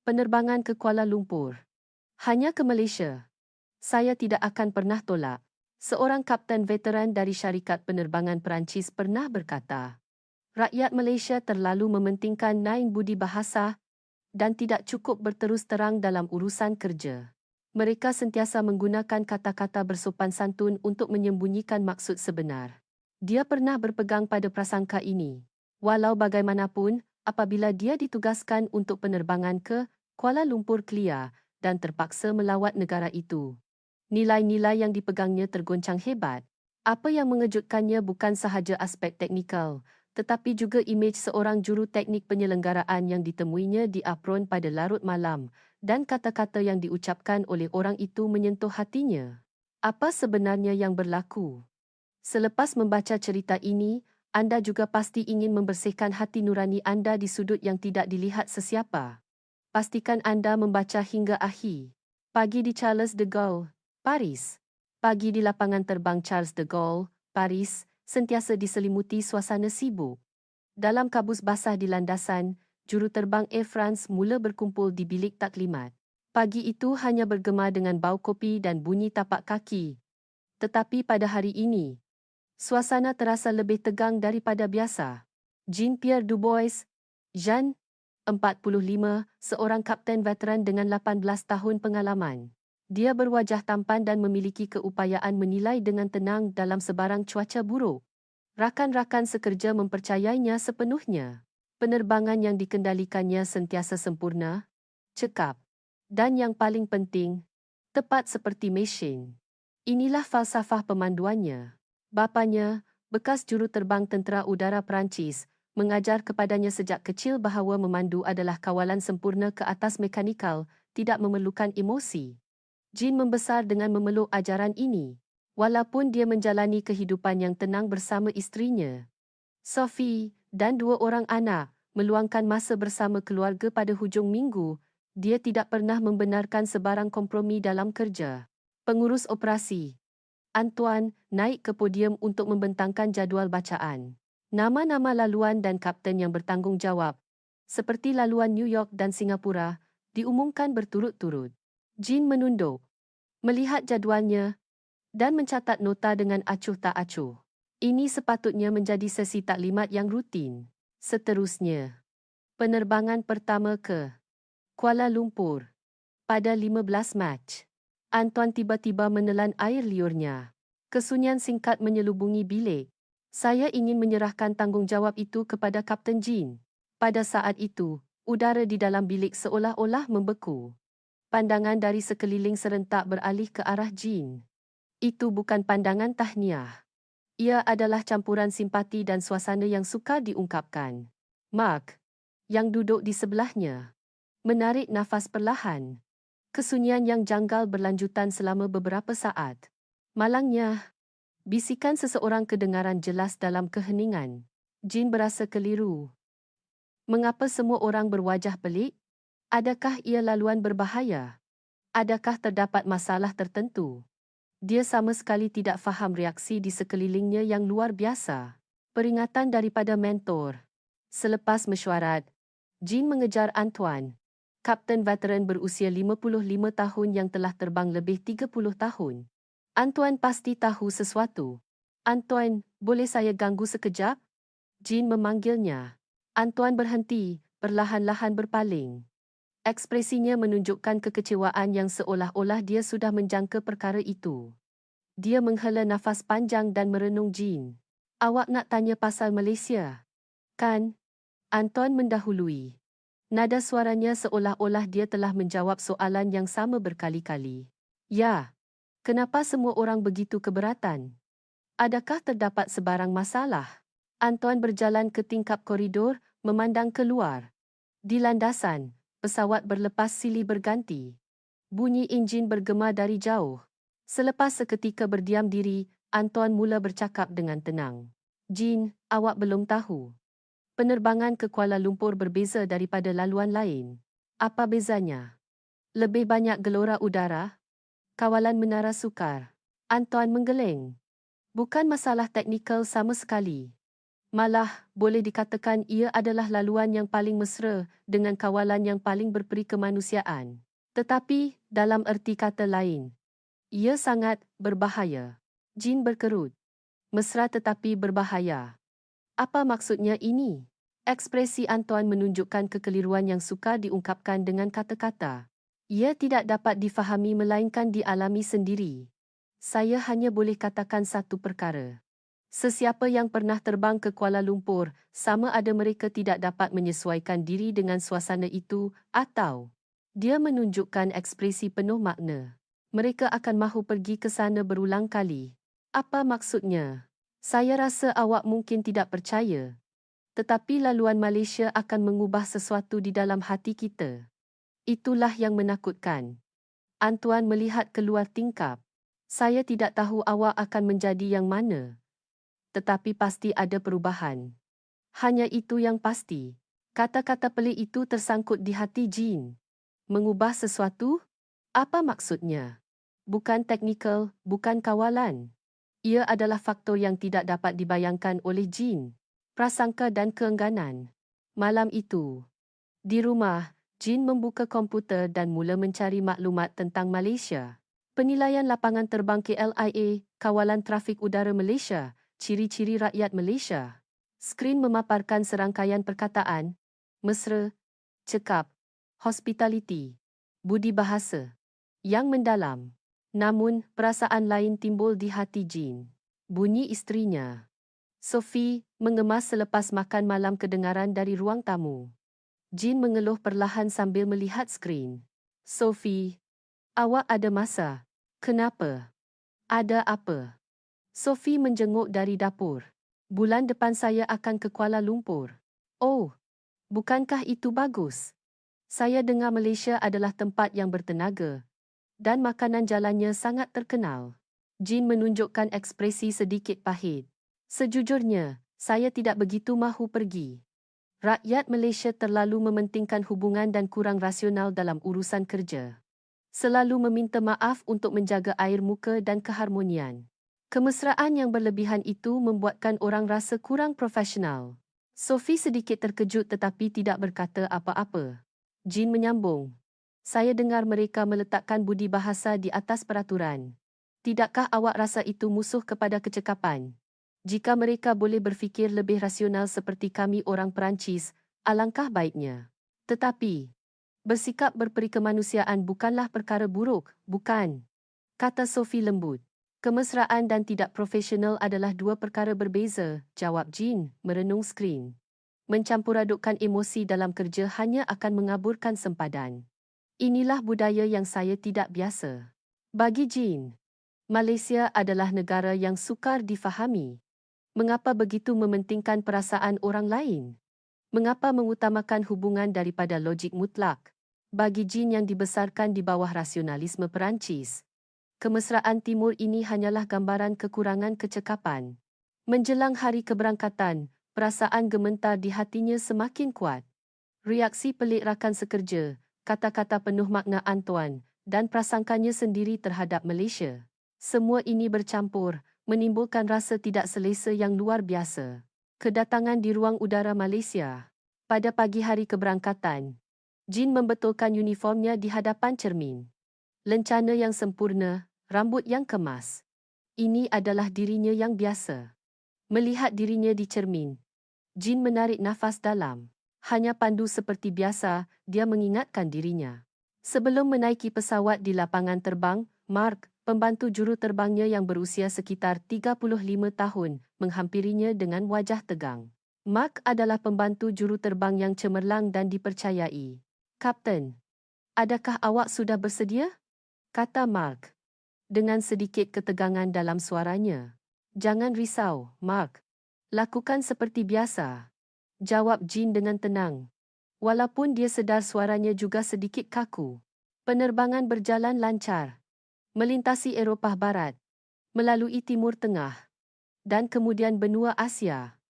Penerbangan ke Kuala Lumpur. Hanya ke Malaysia. Saya tidak akan pernah tolak. Seorang kapten veteran dari syarikat penerbangan Perancis pernah berkata, rakyat Malaysia terlalu mementingkan naik budi bahasa dan tidak cukup berterus terang dalam urusan kerja. Mereka sentiasa menggunakan kata-kata bersopan santun untuk menyembunyikan maksud sebenar. Dia pernah berpegang pada prasangka ini. Walau bagaimanapun, apabila dia ditugaskan untuk penerbangan ke Kuala Lumpur Kelia dan terpaksa melawat negara itu, nilai-nilai yang dipegangnya tergoncang hebat. Apa yang mengejutkannya bukan sahaja aspek teknikal, tetapi juga imej seorang juru teknik penyelenggaraan yang ditemuinya di apron pada larut malam, dan kata-kata yang diucapkan oleh orang itu menyentuh hatinya. Apa sebenarnya yang berlaku? Selepas membaca cerita ini, anda juga pasti ingin membersihkan hati nurani anda di sudut yang tidak dilihat sesiapa. Pastikan anda membaca hingga akhir. Pagi di Charles de Gaulle, Paris. Pagi di lapangan terbang Charles de Gaulle, Paris, sentiasa diselimuti suasana sibuk. Dalam kabus basah di landasan, juruterbang Air France mula berkumpul di bilik taklimat. Pagi itu hanya bergema dengan bau kopi dan bunyi tapak kaki. Tetapi pada hari ini, suasana terasa lebih tegang daripada biasa. Jean-Pierre Dubois, Jean, 45, seorang kapten veteran dengan 18 tahun pengalaman. Dia berwajah tampan dan memiliki keupayaan menilai dengan tenang dalam sebarang cuaca buruk. Rakan-rakan sekerja mempercayainya sepenuhnya. Penerbangan yang dikendalikannya sentiasa sempurna, cekap, dan yang paling penting, tepat seperti mesin. Inilah falsafah pemanduannya. Bapanya, bekas juruterbang tentera udara Perancis, mengajar kepadanya sejak kecil bahawa memandu adalah kawalan sempurna ke atas mekanikal, tidak memerlukan emosi. Jean membesar dengan memeluk ajaran ini, walaupun dia menjalani kehidupan yang tenang bersama isterinya, Sophie, dan 2 orang anak, meluangkan masa bersama keluarga pada hujung minggu. Dia tidak pernah membenarkan sebarang kompromi dalam kerja. Pengurus operasi, Antoine, naik ke podium untuk membentangkan jadual bacaan. Nama-nama laluan dan kapten yang bertanggungjawab, seperti laluan New York dan Singapura, diumumkan berturut-turut. Jean menunduk, melihat jadualnya, dan mencatat nota dengan acuh tak acuh. Ini sepatutnya menjadi sesi taklimat yang rutin. Seterusnya, penerbangan pertama ke Kuala Lumpur. Pada 15 Mac, Antoine tiba-tiba menelan air liurnya. Kesunyian singkat menyelubungi bilik. Saya ingin menyerahkan tanggungjawab itu kepada Kapten Jean. Pada saat itu, udara di dalam bilik seolah-olah membeku. Pandangan dari sekeliling serentak beralih ke arah Jean. Itu bukan pandangan tahniah. Ia adalah campuran simpati dan suasana yang sukar diungkapkan. Mark, yang duduk di sebelahnya, menarik nafas perlahan. Kesunyian yang janggal berlanjutan selama beberapa saat. Malangnya, bisikan seseorang kedengaran jelas dalam keheningan. Jean berasa keliru. Mengapa semua orang berwajah pelik? Adakah ia laluan berbahaya? Adakah terdapat masalah tertentu? Dia sama sekali tidak faham reaksi di sekelilingnya yang luar biasa. Peringatan daripada mentor. Selepas mesyuarat, Jean mengejar Antoine, kapten veteran berusia 55 tahun yang telah terbang lebih 30 tahun. Antoine pasti tahu sesuatu. Antoine, boleh saya ganggu sekejap? Jean memanggilnya. Antoine berhenti, perlahan-lahan berpaling. Ekspresinya menunjukkan kekecewaan yang seolah-olah dia sudah menjangka perkara itu. Dia menghela nafas panjang dan merenung Jean. Awak nak tanya pasal Malaysia, kan? Antoine mendahului. Nada suaranya seolah-olah dia telah menjawab soalan yang sama berkali-kali. Ya. Kenapa semua orang begitu keberatan? Adakah terdapat sebarang masalah? Antoine berjalan ke tingkap koridor, memandang keluar. Di landasan, pesawat berlepas silih berganti. Bunyi enjin bergema dari jauh. Selepas seketika berdiam diri, Antoine mula bercakap dengan tenang. Jean, awak belum tahu. Penerbangan ke Kuala Lumpur berbeza daripada laluan lain. Apa bezanya? Lebih banyak gelora udara? Kawalan menara sukar. Antoine menggeleng. Bukan masalah teknikal sama sekali. Malah, boleh dikatakan ia adalah laluan yang paling mesra dengan kawalan yang paling berperi kemanusiaan. Tetapi, dalam erti kata lain, ia sangat berbahaya. Jin berkerut. Mesra tetapi berbahaya. Apa maksudnya ini? Ekspresi Antoine menunjukkan kekeliruan yang sukar diungkapkan dengan kata-kata. Ia tidak dapat difahami melainkan dialami sendiri. Saya hanya boleh katakan satu perkara. Sesiapa yang pernah terbang ke Kuala Lumpur, sama ada mereka tidak dapat menyesuaikan diri dengan suasana itu atau dia menunjukkan ekspresi penuh makna. Mereka akan mahu pergi ke sana berulang kali. Apa maksudnya? Saya rasa awak mungkin tidak percaya. Tetapi laluan Malaysia akan mengubah sesuatu di dalam hati kita. Itulah yang menakutkan. Antoine melihat keluar tingkap. Saya tidak tahu awak akan menjadi yang mana. Tetapi pasti ada perubahan. Hanya itu yang pasti. Kata-kata pelik itu tersangkut di hati Jin. Mengubah sesuatu? Apa maksudnya? Bukan teknikal, bukan kawalan. Ia adalah faktor yang tidak dapat dibayangkan oleh Jin. Prasangka dan keengganan. Malam itu, di rumah, Jin membuka komputer dan mula mencari maklumat tentang Malaysia. Penilaian lapangan terbang KLIA, Kawalan Trafik Udara Malaysia, ciri-ciri rakyat Malaysia. Skrin memaparkan serangkaian perkataan, mesra, cekap, hospitality, budi bahasa, yang mendalam. Namun, perasaan lain timbul di hati Jin. Bunyi isterinya, Sophie, mengemas selepas makan malam kedengaran dari ruang tamu. Jin mengeluh perlahan sambil melihat skrin. Sophie, awak ada masa. Kenapa? Ada apa? Sophie menjenguk dari dapur. Bulan depan saya akan ke Kuala Lumpur. Oh, bukankah itu bagus? Saya dengar Malaysia adalah tempat yang bertenaga dan makanan jalannya sangat terkenal. Jin menunjukkan ekspresi sedikit pahit. Sejujurnya, saya tidak begitu mahu pergi. Rakyat Malaysia terlalu mementingkan hubungan dan kurang rasional dalam urusan kerja. Selalu meminta maaf untuk menjaga air muka dan keharmonian. Kemesraan yang berlebihan itu membuatkan orang rasa kurang profesional. Sophie sedikit terkejut tetapi tidak berkata apa-apa. Jin menyambung. Saya dengar mereka meletakkan budi bahasa di atas peraturan. Tidakkah awak rasa itu musuh kepada kecekapan? Jika mereka boleh berfikir lebih rasional seperti kami orang Perancis, alangkah baiknya. Tetapi, bersikap berperi kemanusiaan bukanlah perkara buruk, bukan? Kata Sophie lembut. Kemesraan dan tidak profesional adalah dua perkara berbeza, jawab Jin, merenung skrin. Mencampur-adukkan emosi dalam kerja hanya akan mengaburkan sempadan. Inilah budaya yang saya tidak biasa. Bagi Jin, Malaysia adalah negara yang sukar difahami. Mengapa begitu mementingkan perasaan orang lain? Mengapa mengutamakan hubungan daripada logik mutlak? Bagi Jin yang dibesarkan di bawah rasionalisme Perancis, kemesraan timur ini hanyalah gambaran kekurangan kecekapan. Menjelang hari keberangkatan, perasaan gementar di hatinya semakin kuat. Reaksi pelik rakan sekerja, kata-kata penuh makna Antoine, dan prasangkanya sendiri terhadap Malaysia. Semua ini bercampur, menimbulkan rasa tidak selesa yang luar biasa. Kedatangan di ruang udara Malaysia. Pada pagi hari keberangkatan, Jin membetulkan uniformnya di hadapan cermin. Lencana yang sempurna, rambut yang kemas. Ini adalah dirinya yang biasa. Melihat dirinya di cermin, Jin menarik nafas dalam. Hanya pandu seperti biasa, dia mengingatkan dirinya. Sebelum menaiki pesawat di lapangan terbang, Mark, pembantu juru terbangnya yang berusia sekitar 35 tahun, menghampirinya dengan wajah tegang. Mark adalah pembantu juru terbang yang cemerlang dan dipercayai. Kapten, adakah awak sudah bersedia? Kata Mark, dengan sedikit ketegangan dalam suaranya. Jangan risau, Mark. Lakukan seperti biasa. Jawab Jin dengan tenang. Walaupun dia sedar suaranya juga sedikit kaku. Penerbangan berjalan lancar. Melintasi Eropah Barat. Melalui Timur Tengah. Dan kemudian benua Asia.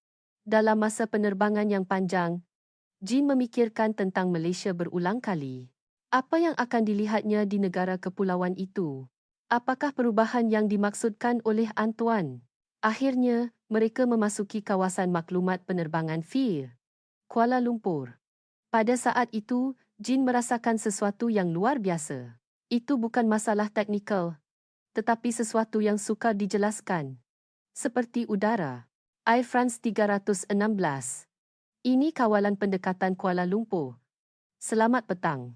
Dalam masa penerbangan yang panjang, Jin memikirkan tentang Malaysia berulang kali. Apa yang akan dilihatnya di negara kepulauan itu? Apakah perubahan yang dimaksudkan oleh Antoine? Akhirnya, Mereka memasuki kawasan maklumat penerbangan FIR, Kuala Lumpur. Pada saat itu, Jin merasakan sesuatu yang luar biasa. Itu bukan masalah teknikal, tetapi sesuatu yang sukar dijelaskan. Seperti udara. Air France 316. Ini kawalan pendekatan Kuala Lumpur. Selamat petang.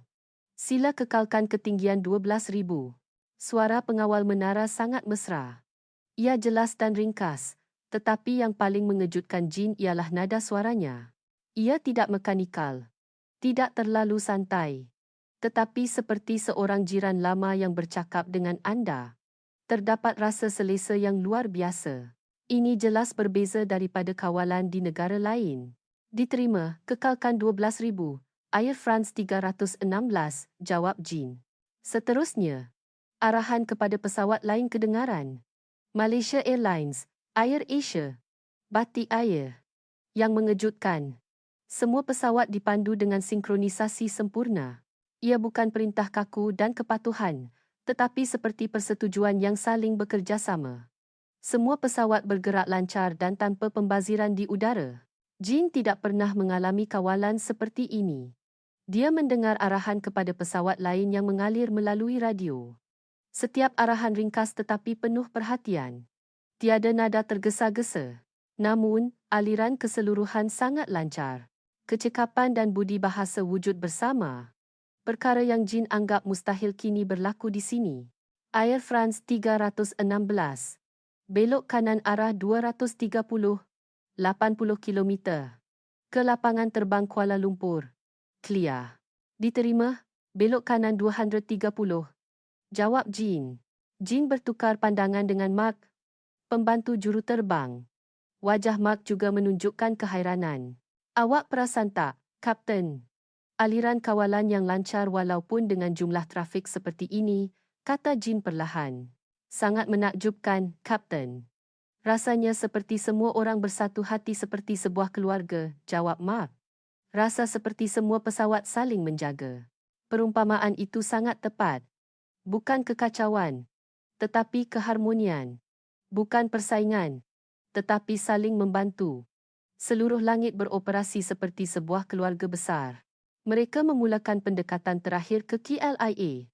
Sila kekalkan ketinggian 12,000. Suara pengawal menara sangat mesra. Ia jelas dan ringkas, tetapi yang paling mengejutkan Jin ialah nada suaranya. Ia tidak mekanikal. Tidak terlalu santai, tetapi seperti seorang jiran lama yang bercakap dengan anda. Terdapat rasa selesa yang luar biasa. Ini jelas berbeza daripada kawalan di negara lain. Diterima, kekalkan 12,000, Air France 316, jawab Jin. Seterusnya, arahan kepada pesawat lain kedengaran. Malaysia Airlines, Air Asia, Batik Air. Yang mengejutkan, semua pesawat dipandu dengan sinkronisasi sempurna. Ia bukan perintah kaku dan kepatuhan, tetapi seperti persetujuan yang saling bekerjasama. Semua pesawat bergerak lancar dan tanpa pembaziran di udara. Jin tidak pernah mengalami kawalan seperti ini. Dia mendengar arahan kepada pesawat lain yang mengalir melalui radio. Setiap arahan ringkas tetapi penuh perhatian. Tiada nada tergesa-gesa. Namun, aliran keseluruhan sangat lancar. Kecekapan dan budi bahasa wujud bersama. Perkara yang Jin anggap mustahil kini berlaku di sini. Air France 316. Belok kanan arah 230, 80 km. Ke lapangan terbang Kuala Lumpur. Clear. Diterima, belok kanan 230. Jawab Jin. Jin bertukar pandangan dengan Mark, pembantu juruterbang. Wajah Mark juga menunjukkan kehairanan. Awak perasan tak, Kapten? Aliran kawalan yang lancar walaupun dengan jumlah trafik seperti ini, kata Jin perlahan. Sangat menakjubkan, Kapten. Rasanya seperti semua orang bersatu hati seperti sebuah keluarga, jawab Mark. Rasa seperti semua pesawat saling menjaga. Perumpamaan itu sangat tepat. Bukan kekacauan, tetapi keharmonian. Bukan persaingan, tetapi saling membantu. Seluruh langit beroperasi seperti sebuah keluarga besar. Mereka memulakan pendekatan terakhir ke KLIA.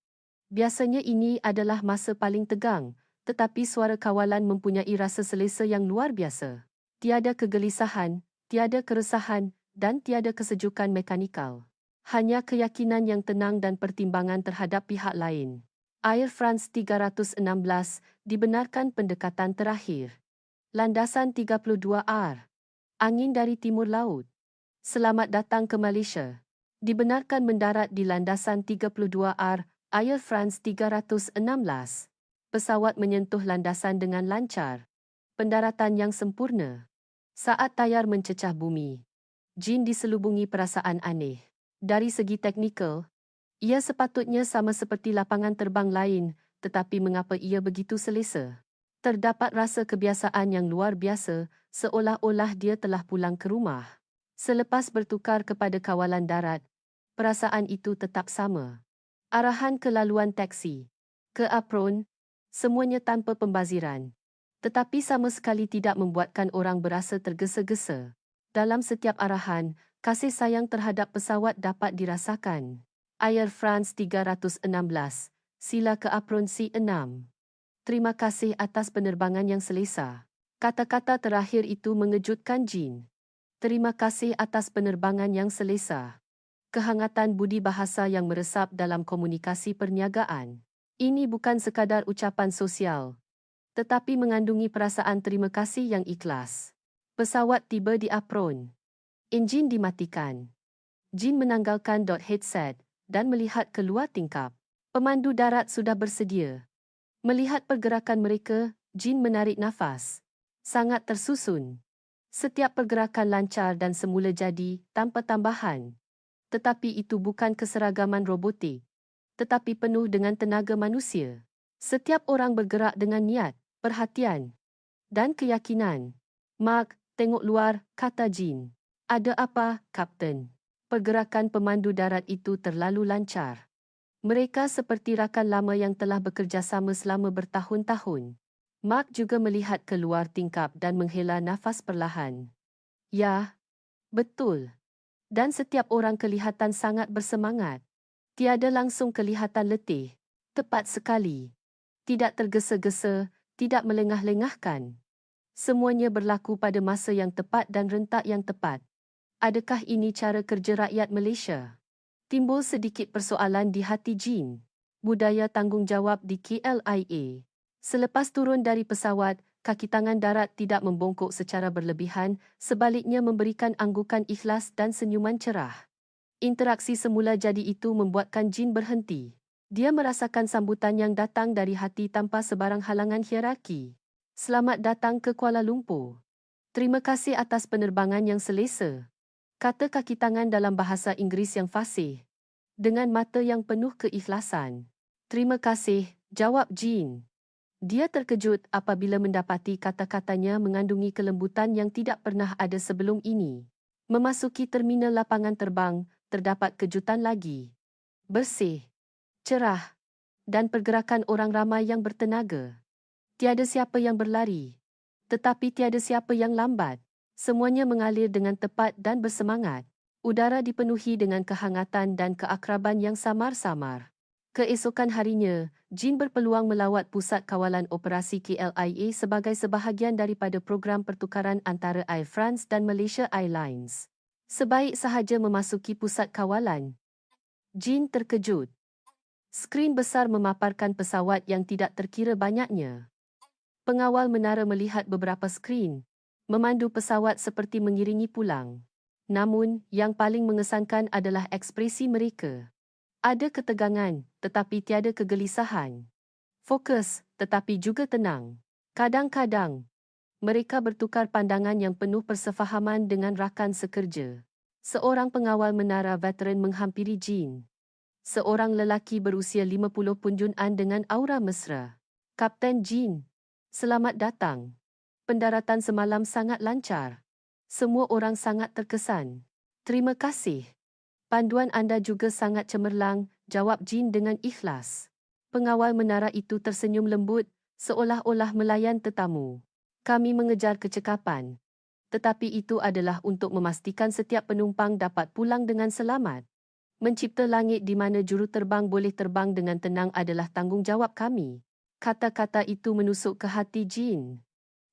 Biasanya ini adalah masa paling tegang, tetapi suara kawalan mempunyai rasa selesa yang luar biasa. Tiada kegelisahan, tiada keresahan, dan tiada kesejukan mekanikal. Hanya keyakinan yang tenang dan pertimbangan terhadap pihak lain. Air France 316 dibenarkan pendekatan terakhir. Landasan 32R. Angin dari timur laut. Selamat datang ke Malaysia. Dibenarkan mendarat di landasan 32R, Air France 316. Pesawat menyentuh landasan dengan lancar. Pendaratan yang sempurna. Saat tayar mencecah bumi, Jin diselubungi perasaan aneh. Dari segi teknikal, ia sepatutnya sama seperti lapangan terbang lain, tetapi mengapa ia begitu selesa? Terdapat rasa kebiasaan yang luar biasa, seolah-olah dia telah pulang ke rumah. Selepas bertukar kepada kawalan darat, perasaan itu tetap sama. Arahan ke laluan taksi, ke apron, semuanya tanpa pembaziran. Tetapi sama sekali tidak membuatkan orang berasa tergesa-gesa. Dalam setiap arahan, kasih sayang terhadap pesawat dapat dirasakan. Air France 316, sila ke apron C6. Terima kasih atas penerbangan yang selesa. Kata-kata terakhir itu mengejutkan Jin. Terima kasih atas penerbangan yang selesa. Kehangatan budi bahasa yang meresap dalam komunikasi perniagaan. Ini bukan sekadar ucapan sosial, tetapi mengandungi perasaan terima kasih yang ikhlas. Pesawat tiba di apron. Enjin dimatikan. Jin menanggalkan headset dan melihat keluar tingkap. Pemandu darat sudah bersedia. Melihat pergerakan mereka, Jin menarik nafas. Sangat tersusun. Setiap pergerakan lancar dan semula jadi, tanpa tambahan. Tetapi itu bukan keseragaman robotik, tetapi penuh dengan tenaga manusia. Setiap orang bergerak dengan niat, perhatian, dan keyakinan. Mark, tengok luar, kata Jin. Ada apa, Kapten? Pergerakan pemandu darat itu terlalu lancar. Mereka seperti rakan lama yang telah bekerjasama selama bertahun-tahun. Mark juga melihat keluar tingkap dan menghela nafas perlahan. Ya, betul. Dan setiap orang kelihatan sangat bersemangat. Tiada langsung kelihatan letih. Tepat sekali. Tidak tergesa-gesa, tidak melengah-lengahkan. Semuanya berlaku pada masa yang tepat dan rentak yang tepat. Adakah ini cara kerja rakyat Malaysia? Timbul sedikit persoalan di hati Jean. Budaya tanggungjawab di KLIA. Selepas turun dari pesawat, kaki tangan darat tidak membongkok secara berlebihan, sebaliknya memberikan anggukan ikhlas dan senyuman cerah. Interaksi semula jadi itu membuatkan Jean berhenti. Dia merasakan sambutan yang datang dari hati tanpa sebarang halangan hierarki. Selamat datang ke Kuala Lumpur. Terima kasih atas penerbangan yang selesa. Kata kaki tangan dalam bahasa Inggeris yang fasih. Dengan mata yang penuh keikhlasan. Terima kasih, jawab Jean. Dia terkejut apabila mendapati kata-katanya mengandungi kelembutan yang tidak pernah ada sebelum ini. Memasuki terminal lapangan terbang, terdapat kejutan lagi. Bersih, cerah, dan pergerakan orang ramai yang bertenaga. Tiada siapa yang berlari. Tetapi tiada siapa yang lambat. Semuanya mengalir dengan tepat dan bersemangat. Udara dipenuhi dengan kehangatan dan keakraban yang samar-samar. Keesokan harinya, Jean berpeluang melawat Pusat Kawalan Operasi KLIA sebagai sebahagian daripada program pertukaran antara Air France dan Malaysia Airlines. Sebaik sahaja memasuki pusat kawalan, Jean terkejut. Skrin besar memaparkan pesawat yang tidak terkira banyaknya. Pengawal menara melihat beberapa skrin, memandu pesawat seperti mengiringi pulang. Namun, yang paling mengesankan adalah ekspresi mereka. Ada ketegangan, tetapi tiada kegelisahan. Fokus, tetapi juga tenang. Kadang-kadang, mereka bertukar pandangan yang penuh persefahaman dengan rakan sekerja. Seorang pengawal menara veteran menghampiri Jean. Seorang lelaki berusia 50 punjuan dengan aura mesra. Kapten Jean, selamat datang. Pendaratan semalam sangat lancar. Semua orang sangat terkesan. Terima kasih. Panduan anda juga sangat cemerlang, jawab Jean dengan ikhlas. Pengawal menara itu tersenyum lembut, seolah-olah melayan tetamu. Kami mengejar kecekapan. Tetapi itu adalah untuk memastikan setiap penumpang dapat pulang dengan selamat. Mencipta langit di mana juruterbang boleh terbang dengan tenang adalah tanggungjawab kami. Kata-kata itu menusuk ke hati Jean.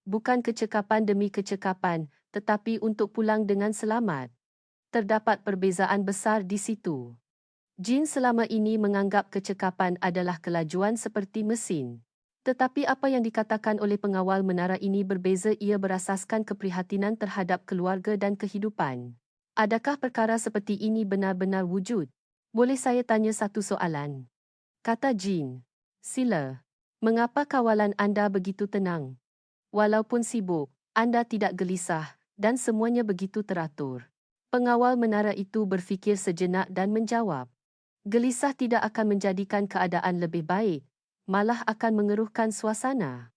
Bukan kecekapan demi kecekapan, tetapi untuk pulang dengan selamat. Terdapat perbezaan besar di situ. Jean selama ini menganggap kecekapan adalah kelajuan seperti mesin. Tetapi apa yang dikatakan oleh pengawal menara ini berbeza. Ia berasaskan keprihatinan terhadap keluarga dan kehidupan. Adakah perkara seperti ini benar-benar wujud? Boleh saya tanya satu soalan? Kata Jean. Sila. Mengapa kawalan anda begitu tenang? Walaupun sibuk, anda tidak gelisah dan semuanya begitu teratur. Pengawal menara itu berfikir sejenak dan menjawab. Gelisah tidak akan menjadikan keadaan lebih baik, malah akan mengeruhkan suasana.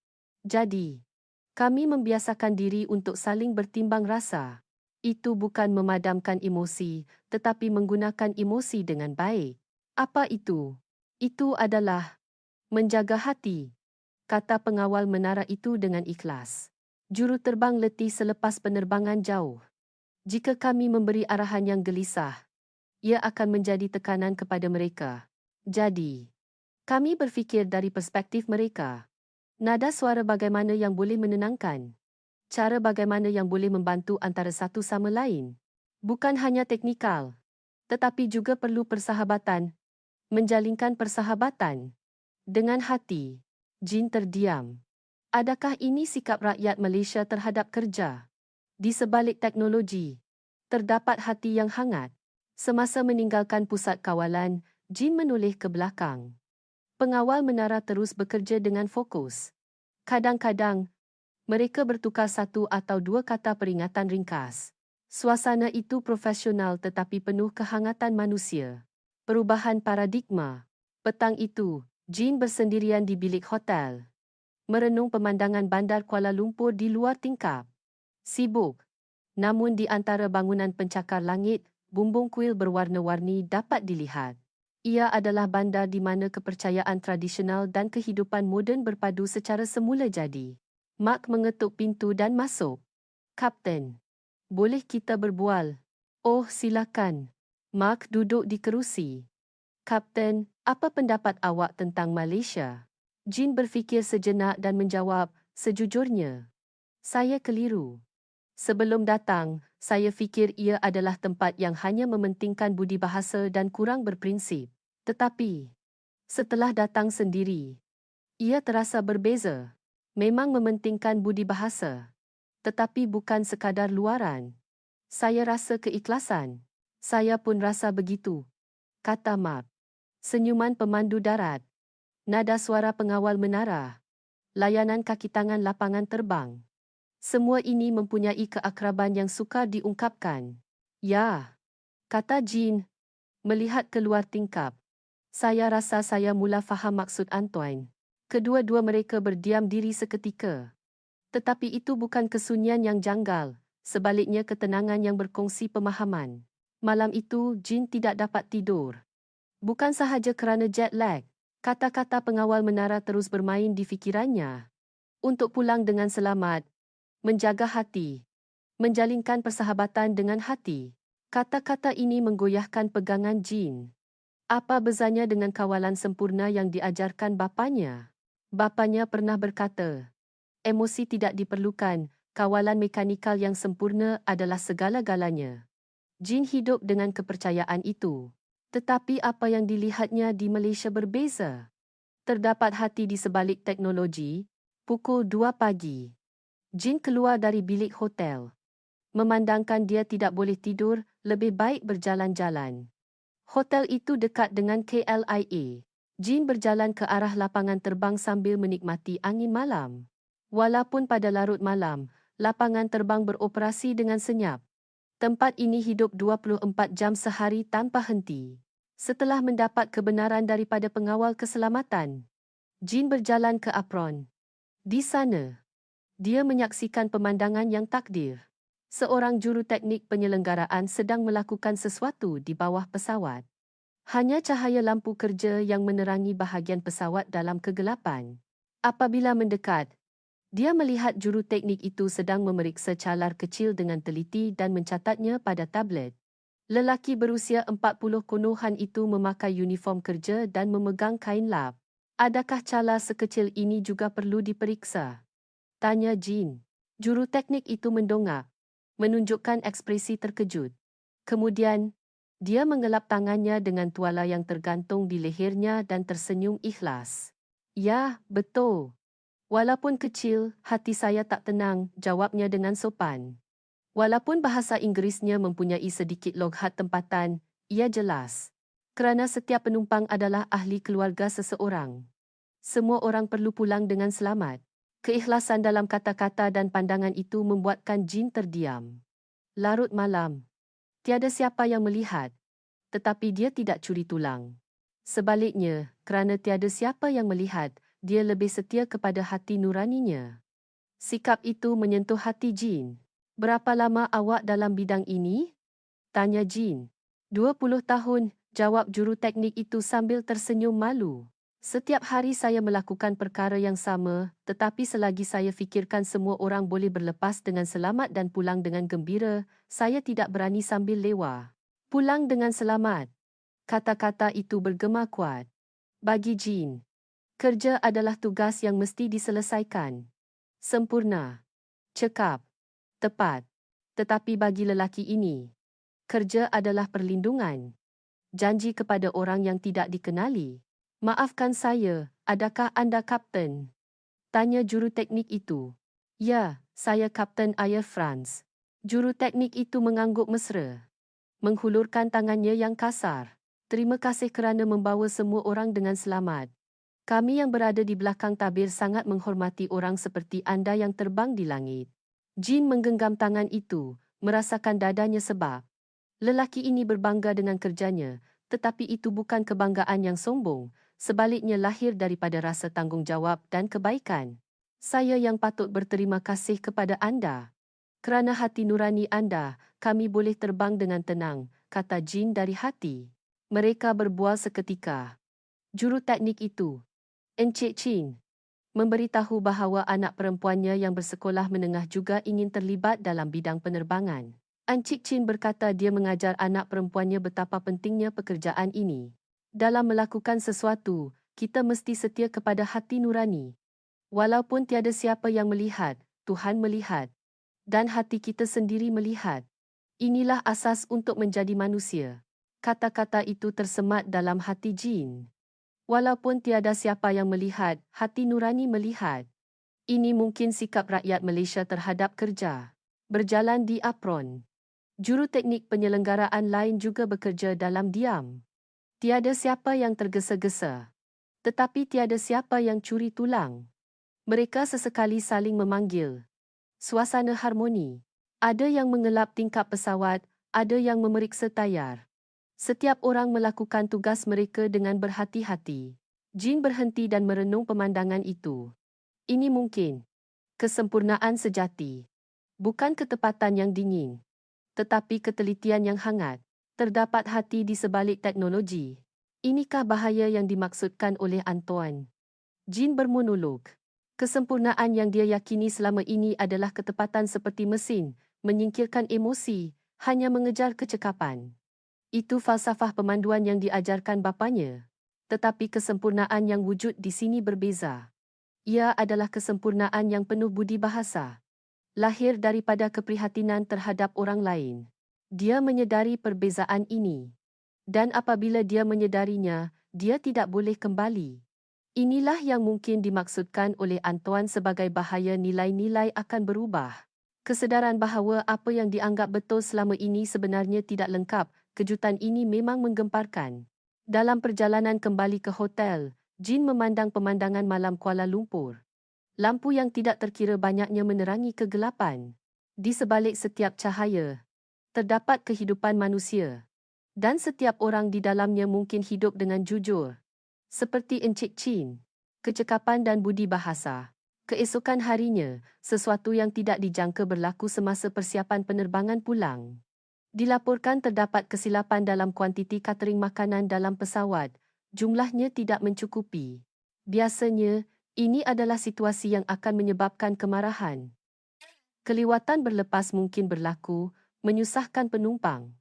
Jadi, kami membiasakan diri untuk saling bertimbang rasa. Itu bukan memadamkan emosi, tetapi menggunakan emosi dengan baik. Apa itu? Itu adalah menjaga hati, kata pengawal menara itu dengan ikhlas. Juruterbang letih selepas penerbangan jauh. Jika kami memberi arahan yang gelisah, ia akan menjadi tekanan kepada mereka. Jadi, kami berfikir dari perspektif mereka. Nada suara bagaimana yang boleh menenangkan? Cara bagaimana yang boleh membantu antara satu sama lain? Bukan hanya teknikal, tetapi juga perlu persahabatan. Menjalinkan persahabatan. Dengan hati, Jean terdiam. Adakah ini sikap rakyat Malaysia terhadap kerja? Di sebalik teknologi, terdapat hati yang hangat. Semasa meninggalkan pusat kawalan, Jean menoleh ke belakang. Pengawal menara terus bekerja dengan fokus. Kadang-kadang, mereka bertukar satu atau dua kata peringatan ringkas. Suasana itu profesional tetapi penuh kehangatan manusia. Perubahan paradigma. Petang itu, Jean bersendirian di bilik hotel. Merenung pemandangan bandar Kuala Lumpur di luar tingkap. Sibuk. Namun di antara bangunan pencakar langit, bumbung kuil berwarna-warni dapat dilihat. Ia adalah bandar di mana kepercayaan tradisional dan kehidupan moden berpadu secara semula jadi. Mark mengetuk pintu dan masuk. Kapten, boleh kita berbual? Oh, silakan. Mark duduk di kerusi. Kapten, apa pendapat awak tentang Malaysia? Jean berfikir sejenak dan menjawab, sejujurnya, saya keliru. Sebelum datang, saya fikir ia adalah tempat yang hanya mementingkan budi bahasa dan kurang berprinsip. Tetapi, setelah datang sendiri, ia terasa berbeza. Memang mementingkan budi bahasa, tetapi bukan sekadar luaran. Saya rasa keikhlasan. Saya pun rasa begitu, kata Mark. Senyuman pemandu darat, nada suara pengawal menara, layanan kaki tangan lapangan terbang. Semua ini mempunyai keakraban yang sukar diungkapkan. Ya, kata Jean, melihat keluar tingkap. Saya rasa saya mula faham maksud Antoine. Kedua-dua mereka berdiam diri seketika. Tetapi itu bukan kesunyian yang janggal, sebaliknya ketenangan yang berkongsi pemahaman. Malam itu, Jean tidak dapat tidur. Bukan sahaja kerana jet lag, kata-kata pengawal menara terus bermain di fikirannya. Untuk pulang dengan selamat, menjaga hati, menjalinkan persahabatan dengan hati. Kata-kata ini menggoyahkan pegangan Jean. Apa bezanya dengan kawalan sempurna yang diajarkan bapanya? Bapanya pernah berkata, emosi tidak diperlukan, kawalan mekanikal yang sempurna adalah segala-galanya. Jean hidup dengan kepercayaan itu. Tetapi apa yang dilihatnya di Malaysia berbeza. Terdapat hati di sebalik teknologi. Pukul 2 pagi. Jean keluar dari bilik hotel. Memandangkan dia tidak boleh tidur, lebih baik berjalan-jalan. Hotel itu dekat dengan KLIA. Jean berjalan ke arah lapangan terbang sambil menikmati angin malam. Walaupun pada larut malam, lapangan terbang beroperasi dengan senyap. Tempat ini hidup 24 jam sehari tanpa henti. Setelah mendapat kebenaran daripada pengawal keselamatan, Jean berjalan ke apron. Di sana, dia menyaksikan pemandangan yang takdir. Seorang juruteknik penyelenggaraan sedang melakukan sesuatu di bawah pesawat. Hanya cahaya lampu kerja yang menerangi bahagian pesawat dalam kegelapan. Apabila mendekat, dia melihat juruteknik itu sedang memeriksa calar kecil dengan teliti dan mencatatnya pada tablet. Lelaki berusia 40 konohan itu memakai uniform kerja dan memegang kain lap. Adakah calar sekecil ini juga perlu diperiksa? Tanya Jean. Juruteknik itu mendongak, menunjukkan ekspresi terkejut. Kemudian, dia mengelap tangannya dengan tuala yang tergantung di lehernya dan tersenyum ikhlas. Ya, betul. Walaupun kecil, hati saya tak tenang, jawabnya dengan sopan. Walaupun bahasa Inggerisnya mempunyai sedikit loghat tempatan, ia jelas. Kerana setiap penumpang adalah ahli keluarga seseorang. Semua orang perlu pulang dengan selamat. Keikhlasan dalam kata-kata dan pandangan itu membuatkan Jean terdiam. Larut malam. Tiada siapa yang melihat. Tetapi dia tidak curi tulang. Sebaliknya, kerana tiada siapa yang melihat, dia lebih setia kepada hati nuraninya. Sikap itu menyentuh hati Jean. Berapa lama awak dalam bidang ini? Tanya Jean. 20 tahun, jawab juruteknik itu sambil tersenyum malu. Setiap hari saya melakukan perkara yang sama, tetapi selagi saya fikirkan semua orang boleh berlepas dengan selamat dan pulang dengan gembira, saya tidak berani sambil lewa. Pulang dengan selamat. Kata-kata itu bergema kuat. Bagi Jean, kerja adalah tugas yang mesti diselesaikan. Sempurna. Cekap. Tepat. Tetapi bagi lelaki ini, kerja adalah perlindungan. Janji kepada orang yang tidak dikenali. Maafkan saya, adakah anda kapten? Tanya juruteknik itu. Ya, saya Kapten Air France. Juruteknik itu mengangguk mesra. Menghulurkan tangannya yang kasar. Terima kasih kerana membawa semua orang dengan selamat. Kami yang berada di belakang tabir sangat menghormati orang seperti anda yang terbang di langit. Jean menggenggam tangan itu, merasakan dadanya sebab. Lelaki ini berbangga dengan kerjanya, tetapi itu bukan kebanggaan yang sombong, sebaliknya lahir daripada rasa tanggungjawab dan kebaikan. Saya yang patut berterima kasih kepada anda. Kerana hati nurani anda, kami boleh terbang dengan tenang, kata Jean dari hati. Mereka berbual seketika. Juruteknik itu, Encik Chin, memberitahu bahawa anak perempuannya yang bersekolah menengah juga ingin terlibat dalam bidang penerbangan. Encik Chin berkata dia mengajar anak perempuannya betapa pentingnya pekerjaan ini. Dalam melakukan sesuatu, kita mesti setia kepada hati nurani. Walaupun tiada siapa yang melihat, Tuhan melihat. Dan hati kita sendiri melihat. Inilah asas untuk menjadi manusia. Kata-kata itu tersemat dalam hati Jin. Walaupun tiada siapa yang melihat, hati nurani melihat. Ini mungkin sikap rakyat Malaysia terhadap kerja. Berjalan di apron. Juruteknik penyelenggaraan lain juga bekerja dalam diam. Tiada siapa yang tergesa-gesa. Tetapi tiada siapa yang curi tulang. Mereka sesekali saling memanggil. Suasana harmoni. Ada yang mengelap tingkap pesawat, ada yang memeriksa tayar. Setiap orang melakukan tugas mereka dengan berhati-hati. Jin berhenti dan merenung pemandangan itu. Ini mungkin kesempurnaan sejati. Bukan ketepatan yang dingin, tetapi ketelitian yang hangat. Terdapat hati di sebalik teknologi. Inikah bahaya yang dimaksudkan oleh Antoine? Jin bermonolog. Kesempurnaan yang dia yakini selama ini adalah ketepatan seperti mesin, menyingkirkan emosi, hanya mengejar kecekapan. Itu falsafah pemanduan yang diajarkan bapanya. Tetapi kesempurnaan yang wujud di sini berbeza. Ia adalah kesempurnaan yang penuh budi bahasa. Lahir daripada keprihatinan terhadap orang lain. Dia menyedari perbezaan ini. Dan apabila dia menyedarinya, dia tidak boleh kembali. Inilah yang mungkin dimaksudkan oleh Antoine sebagai bahaya nilai-nilai akan berubah. Kesedaran bahawa apa yang dianggap betul selama ini sebenarnya tidak lengkap, kejutan ini memang menggemparkan. Dalam perjalanan kembali ke hotel, Jin memandang pemandangan malam Kuala Lumpur. Lampu yang tidak terkira banyaknya menerangi kegelapan. Di sebalik setiap cahaya, terdapat kehidupan manusia. Dan setiap orang di dalamnya mungkin hidup dengan jujur. Seperti Encik Chin. Kecekapan dan budi bahasa. Keesokan harinya, sesuatu yang tidak dijangka berlaku semasa persiapan penerbangan pulang. Dilaporkan terdapat kesilapan dalam kuantiti catering makanan dalam pesawat. Jumlahnya tidak mencukupi. Biasanya, ini adalah situasi yang akan menyebabkan kemarahan. Keliwatan berlepas mungkin berlaku, menyusahkan penumpang.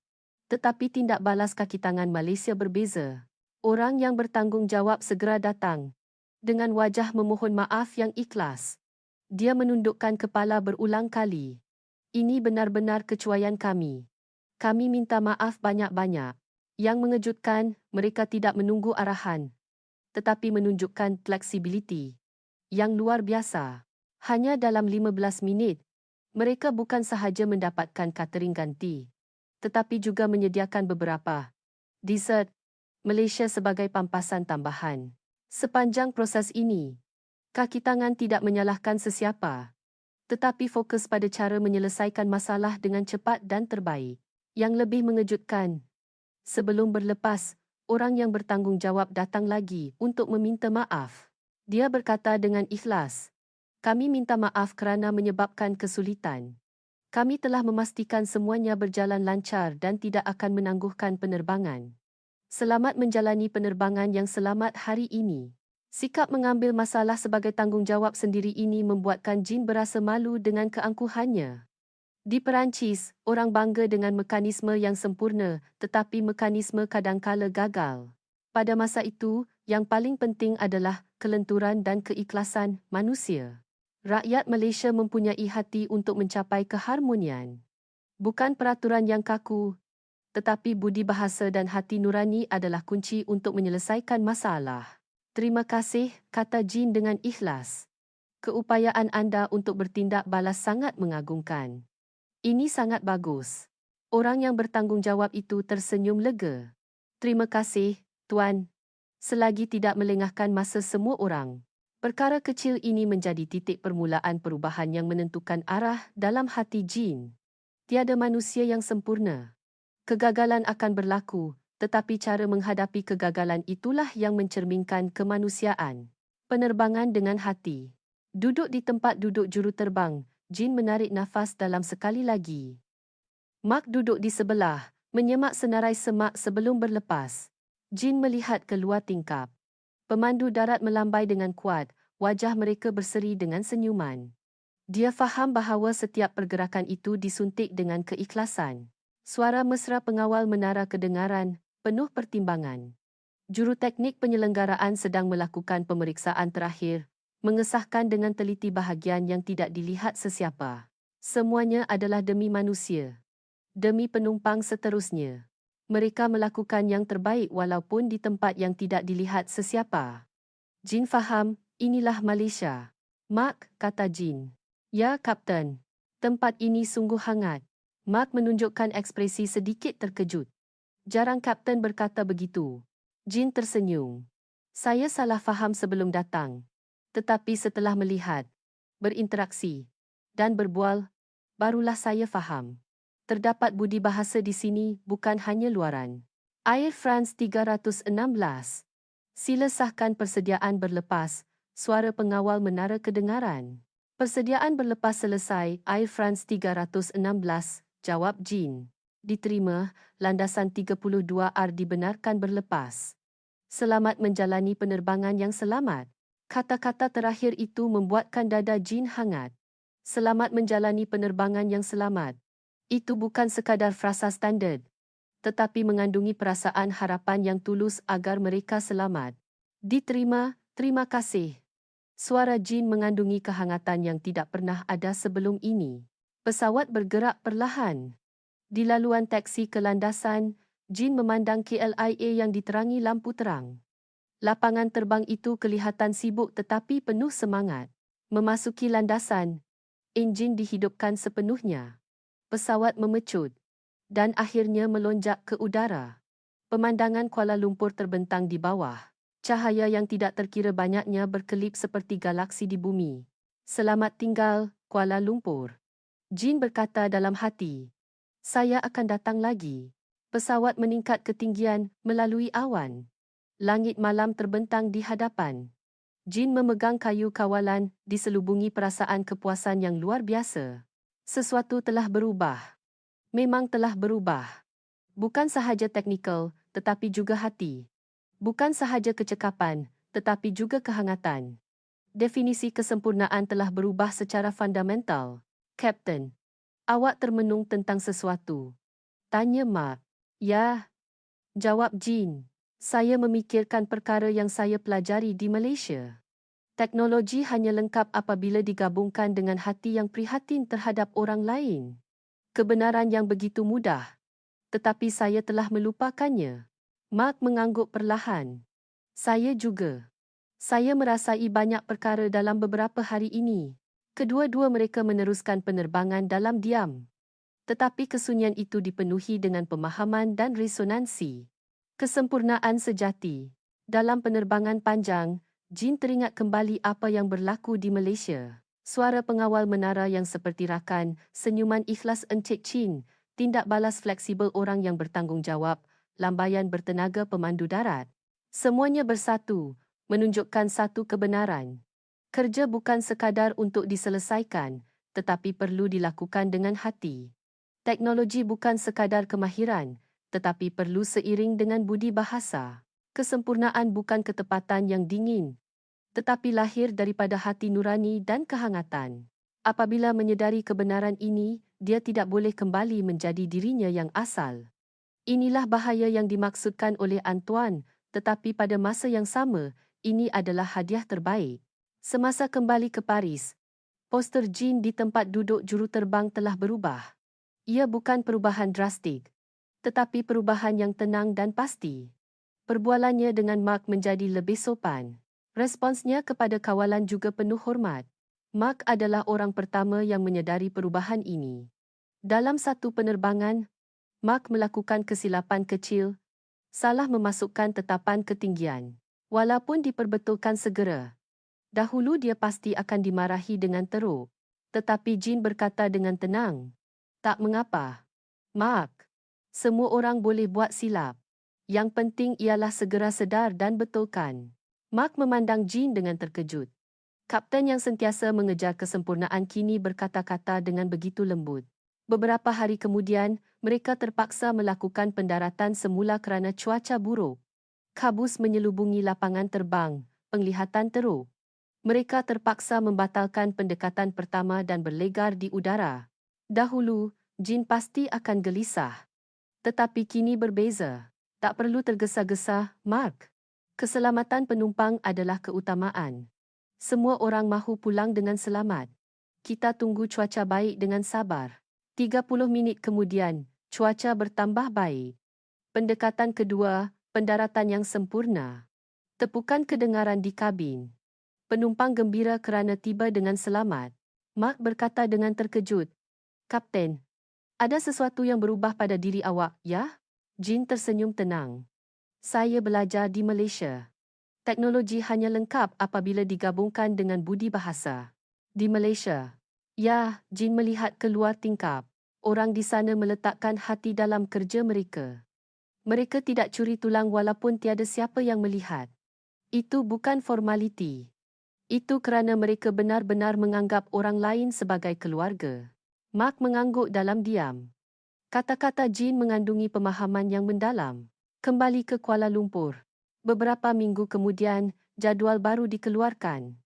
Tetapi tindak balas kaki tangan Malaysia berbeza. Orang yang bertanggungjawab segera datang. Dengan wajah memohon maaf yang ikhlas. Dia menundukkan kepala berulang kali. Ini benar-benar kecuaian kami. Kami minta maaf banyak-banyak. Yang mengejutkan, mereka tidak menunggu arahan. Tetapi menunjukkan fleksibiliti yang luar biasa. Hanya dalam 15 minit, mereka bukan sahaja mendapatkan catering ganti, tetapi juga menyediakan beberapa dessert Malaysia sebagai pampasan tambahan. Sepanjang proses ini, kaki tangan tidak menyalahkan sesiapa, tetapi fokus pada cara menyelesaikan masalah dengan cepat dan terbaik. Yang lebih mengejutkan, sebelum berlepas, orang yang bertanggungjawab datang lagi untuk meminta maaf. Dia berkata dengan ikhlas, "Kami minta maaf kerana menyebabkan kesulitan. Kami telah memastikan semuanya berjalan lancar dan tidak akan menangguhkan penerbangan. Selamat menjalani penerbangan yang selamat hari ini." Sikap mengambil masalah sebagai tanggungjawab sendiri ini membuatkan Jin berasa malu dengan keangkuhannya. Di Perancis, orang bangga dengan mekanisme yang sempurna, tetapi mekanisme kadangkala gagal. Pada masa itu, yang paling penting adalah kelenturan dan keikhlasan manusia. Rakyat Malaysia mempunyai hati untuk mencapai keharmonian. Bukan peraturan yang kaku, tetapi budi bahasa dan hati nurani adalah kunci untuk menyelesaikan masalah. Terima kasih, kata Jin dengan ikhlas. Keupayaan anda untuk bertindak balas sangat mengagumkan. Ini sangat bagus. Orang yang bertanggungjawab itu tersenyum lega. Terima kasih, Tuan. Selagi tidak melengahkan masa semua orang. Perkara kecil ini menjadi titik permulaan perubahan yang menentukan arah dalam hati Jin. Tiada manusia yang sempurna. Kegagalan akan berlaku, tetapi cara menghadapi kegagalan itulah yang mencerminkan kemanusiaan. Penerbangan dengan hati. Duduk di tempat duduk juruterbang, Jin menarik nafas dalam sekali lagi. Mark duduk di sebelah, menyemak senarai semak sebelum berlepas. Jin melihat keluar tingkap. Pemandu darat melambai dengan kuat, wajah mereka berseri dengan senyuman. Dia faham bahawa setiap pergerakan itu disuntik dengan keikhlasan. Suara mesra pengawal menara kedengaran, penuh pertimbangan. Juruteknik penyelenggaraan sedang melakukan pemeriksaan terakhir, mengesahkan dengan teliti bahagian yang tidak dilihat sesiapa. Semuanya adalah demi manusia. Demi penumpang seterusnya. Mereka melakukan yang terbaik walaupun di tempat yang tidak dilihat sesiapa. Jin faham, inilah Malaysia. Mark, kata Jin. Ya, Kapten. Tempat ini sungguh hangat. Mark menunjukkan ekspresi sedikit terkejut. Jarang Kapten berkata begitu. Jin tersenyum. Saya salah faham sebelum datang. Tetapi setelah melihat, berinteraksi, dan berbual, barulah saya faham. Terdapat budi bahasa di sini, bukan hanya luaran. Air France 316. Sila sahkan persediaan berlepas, suara pengawal menara kedengaran. Persediaan berlepas selesai, Air France 316, jawab Jin. Diterima, landasan 32R dibenarkan berlepas. Selamat menjalani penerbangan yang selamat. Kata-kata terakhir itu membuatkan dada Jin hangat. Selamat menjalani penerbangan yang selamat. Itu bukan sekadar frasa standard, tetapi mengandungi perasaan harapan yang tulus agar mereka selamat. Diterima, terima kasih. Suara Jin mengandungi kehangatan yang tidak pernah ada sebelum ini. Pesawat bergerak perlahan. Di laluan taksi ke landasan, Jin memandang KLIA yang diterangi lampu terang. Lapangan terbang itu kelihatan sibuk tetapi penuh semangat. Memasuki landasan, enjin dihidupkan sepenuhnya. Pesawat memecut dan akhirnya melonjak ke udara. Pemandangan Kuala Lumpur terbentang di bawah. Cahaya yang tidak terkira banyaknya berkelip seperti galaksi di bumi. Selamat tinggal, Kuala Lumpur. Jin berkata dalam hati. Saya akan datang lagi. Pesawat meningkat ketinggian melalui awan. Langit malam terbentang di hadapan. Jin memegang kayu kawalan, diselubungi perasaan kepuasan yang luar biasa. Sesuatu telah berubah. Memang telah berubah. Bukan sahaja teknikal, tetapi juga hati. Bukan sahaja kecekapan, tetapi juga kehangatan. Definisi kesempurnaan telah berubah secara fundamental. Kapten, awak termenung tentang sesuatu. Tanya Mark. Ya, jawab Jin. Saya memikirkan perkara yang saya pelajari di Malaysia. Teknologi hanya lengkap apabila digabungkan dengan hati yang prihatin terhadap orang lain. Kebenaran yang begitu mudah. Tetapi saya telah melupakannya. Mark mengangguk perlahan. Saya juga. Saya merasai banyak perkara dalam beberapa hari ini. Kedua-dua mereka meneruskan penerbangan dalam diam. Tetapi kesunyian itu dipenuhi dengan pemahaman dan resonansi. Kesempurnaan sejati. Dalam penerbangan panjang, Jin teringat kembali apa yang berlaku di Malaysia. Suara pengawal menara yang seperti rakan, senyuman ikhlas Encik Chin, tindak balas fleksibel orang yang bertanggungjawab, lambaian bertenaga pemandu darat. Semuanya bersatu, menunjukkan satu kebenaran. Kerja bukan sekadar untuk diselesaikan, tetapi perlu dilakukan dengan hati. Teknologi bukan sekadar kemahiran, tetapi perlu seiring dengan budi bahasa. Kesempurnaan bukan ketepatan yang dingin, tetapi lahir daripada hati nurani dan kehangatan. Apabila menyedari kebenaran ini, dia tidak boleh kembali menjadi dirinya yang asal. Inilah bahaya yang dimaksudkan oleh Antoine, tetapi pada masa yang sama, ini adalah hadiah terbaik. Semasa kembali ke Paris, poster Jin di tempat duduk juruterbang telah berubah. Ia bukan perubahan drastik, tetapi perubahan yang tenang dan pasti. Perbualannya dengan Mark menjadi lebih sopan. Responsnya kepada kawalan juga penuh hormat. Mark adalah orang pertama yang menyedari perubahan ini. Dalam satu penerbangan, Mark melakukan kesilapan kecil, salah memasukkan tetapan ketinggian. Walaupun diperbetulkan segera, dahulu dia pasti akan dimarahi dengan teruk. Tetapi Jin berkata dengan tenang, tak mengapa, Mark. Semua orang boleh buat silap. Yang penting ialah segera sedar dan betulkan. Mark memandang Jin dengan terkejut. Kapten yang sentiasa mengejar kesempurnaan kini berkata-kata dengan begitu lembut. Beberapa hari kemudian, mereka terpaksa melakukan pendaratan semula kerana cuaca buruk. Kabus menyelubungi lapangan terbang, penglihatan teruk. Mereka terpaksa membatalkan pendekatan pertama dan berlegar di udara. Dahulu, Jin pasti akan gelisah. Tetapi kini berbeza. Tak perlu tergesa-gesa, Mark. Keselamatan penumpang adalah keutamaan. Semua orang mahu pulang dengan selamat. Kita tunggu cuaca baik dengan sabar. 30 minit kemudian, cuaca bertambah baik. Pendekatan kedua, pendaratan yang sempurna. Tepukan kedengaran di kabin. Penumpang gembira kerana tiba dengan selamat. Mark berkata dengan terkejut, "Kapten, ada sesuatu yang berubah pada diri awak, ya?" Jin tersenyum tenang. "Saya belajar di Malaysia. Teknologi hanya lengkap apabila digabungkan dengan budi bahasa." Di Malaysia. Ya, Jin melihat keluar tingkap. Orang di sana meletakkan hati dalam kerja mereka. Mereka tidak curi tulang walaupun tiada siapa yang melihat. Itu bukan formaliti. Itu kerana mereka benar-benar menganggap orang lain sebagai keluarga. Mark mengangguk dalam diam. Kata-kata Jin mengandungi pemahaman yang mendalam. Kembali ke Kuala Lumpur. Beberapa minggu kemudian, jadual baru dikeluarkan.